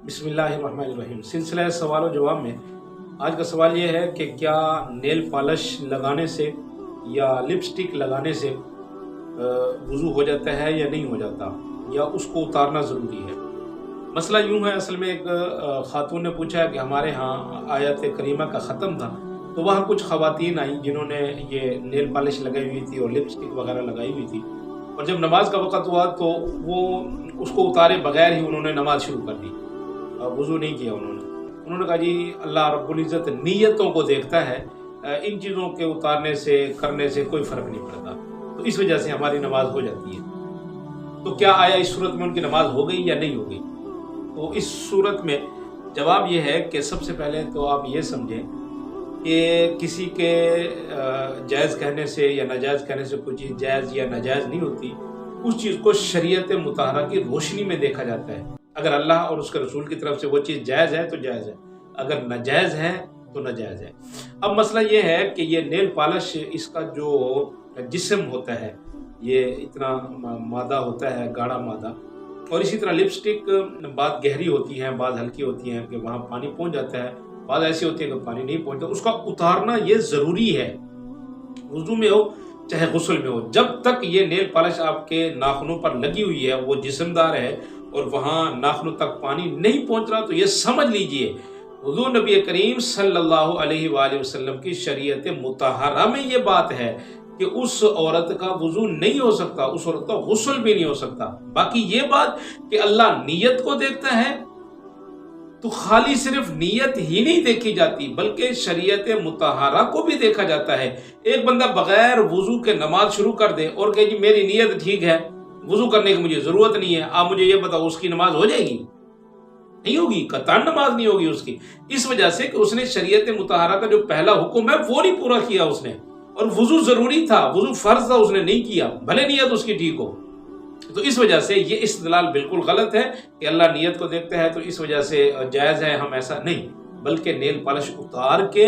بسم اللہ الرحمن الرحیم۔ سلسلہ سوال و جواب میں آج کا سوال یہ ہے کہ کیا نیل پالش لگانے سے یا لپسٹک لگانے سے وضو ہو جاتا ہے یا نہیں ہو جاتا، یا اس کو اتارنا ضروری ہے۔ مسئلہ یوں ہے، اصل میں ایک خاتون نے پوچھا کہ ہمارے ہاں آیت کریمہ کا ختم تھا تو وہاں کچھ خواتین آئیں جنہوں نے یہ نیل پالش لگائی ہوئی تھی اور لپسٹک وغیرہ لگائی ہوئی تھی، اور جب نماز کا وقت ہوا تو وہ اس کو اتارے بغیر ہی انہوں نے نماز شروع کر دی، وضو نہیں کیا انہوں نے کہا جی اللہ رب العزت نیتوں کو دیکھتا ہے، ان چیزوں کے اتارنے سے کرنے سے کوئی فرق نہیں پڑتا، تو اس وجہ سے ہماری نماز ہو جاتی ہے۔ تو کیا آیا اس صورت میں ان کی نماز ہو گئی یا نہیں ہو گئی؟ تو اس صورت میں جواب یہ ہے کہ سب سے پہلے تو آپ یہ سمجھیں کہ کسی کے جائز کہنے سے یا ناجائز کہنے سے کوئی چیز جائز یا ناجائز نہیں ہوتی، اس چیز کو شریعت مطہرہ کی روشنی میں دیکھا جاتا ہے۔ اگر اللہ اور اس کے رسول کی طرف سے وہ چیز جائز ہے تو جائز ہے، اگر ناجائز ہے تو ناجائز ہے۔ اب مسئلہ یہ ہے کہ یہ نیل پالش، اس کا جو جسم ہوتا ہے یہ اتنا مادہ ہوتا ہے، گاڑھا مادہ، اور اسی طرح لپسٹک بعض گہری ہوتی ہیں، بعض ہلکی ہوتی ہیں کہ وہاں پانی پہنچ جاتا ہے، بعض ایسی ہوتی ہے کہ پانی نہیں پہنچتا، اس کا اتارنا یہ ضروری ہے، وضو میں ہو چاہے غسل میں ہو۔ جب تک یہ نیل پالش آپ کے ناخنوں پر لگی ہوئی ہے، وہ جسم دار ہے اور وہاں ناخنوں تک پانی نہیں پہنچ رہا، تو یہ سمجھ لیجئے حضور نبی کریم صلی اللہ علیہ وآلہ وسلم کی شریعت مطہرہ میں یہ بات ہے کہ اس عورت کا وضو نہیں ہو سکتا، اس عورت کا غسل بھی نہیں ہو سکتا۔ باقی یہ بات کہ اللہ نیت کو دیکھتا ہے، تو خالی صرف نیت ہی نہیں دیکھی جاتی بلکہ شریعت مطہرہ کو بھی دیکھا جاتا ہے۔ ایک بندہ بغیر وضو کے نماز شروع کر دے اور کہے جی میری نیت ٹھیک ہے، وضو کرنے کی مجھے ضرورت نہیں ہے، آپ مجھے یہ بتاؤ اس کی نماز ہو جائے گی؟ نہیں ہوگی، قطعاً نماز نہیں ہوگی اس کی، اس وجہ سے کہ اس نے شریعت مطہرہ کا جو پہلا حکم ہے وہ نہیں پورا کیا اس نے، اور وضو ضروری تھا، وضو فرض تھا، اس نے نہیں کیا، بھلے نیت اس کی ٹھیک ہو۔ تو اس وجہ سے یہ استدلال بالکل غلط ہے کہ اللہ نیت کو دیکھتا ہے تو اس وجہ سے جائز ہے، ہم ایسا نہیں، بلکہ نیل پالش اتار کے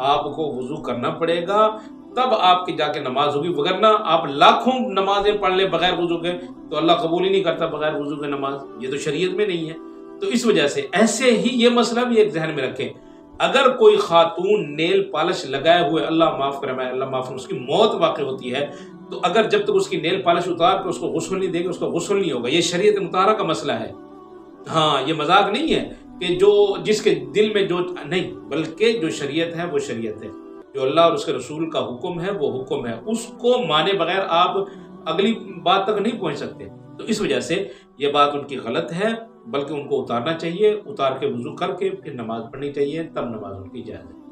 آپ کو وضو کرنا پڑے گا، تب آپ کی جا کے نماز ہوگی، وگرنہ آپ لاکھوں نمازیں پڑھ لیں بغیر وضو کے تو اللہ قبول ہی نہیں کرتا بغیر وضو کے نماز، یہ تو شریعت میں نہیں ہے۔ تو اس وجہ سے ایسے ہی یہ مسئلہ بھی ایک ذہن میں رکھیں، اگر کوئی خاتون نیل پالش لگائے ہوئے، اللہ معاف کرے، اللہ معاف کرے، اس کی موت واقع ہوتی ہے، تو اگر جب تک اس کی نیل پالش اتار کے اس کو غسل نہیں دے گی، اس کو غسل نہیں ہوگا۔ یہ شریعت مطہرہ کا مسئلہ ہے، ہاں یہ مذاق نہیں ہے کہ جس کے دل میں جو نہیں، بلکہ جو شریعت ہے وہ شریعت ہے، جو اللہ اور اس کے رسول کا حکم ہے وہ حکم ہے، اس کو مانے بغیر آپ اگلی بات تک نہیں پہنچ سکتے۔ تو اس وجہ سے یہ بات ان کی غلط ہے، بلکہ ان کو اتارنا چاہیے، اتار کے وضو کر کے پھر نماز پڑھنی چاہیے، تب نماز ان کی جائز ہے۔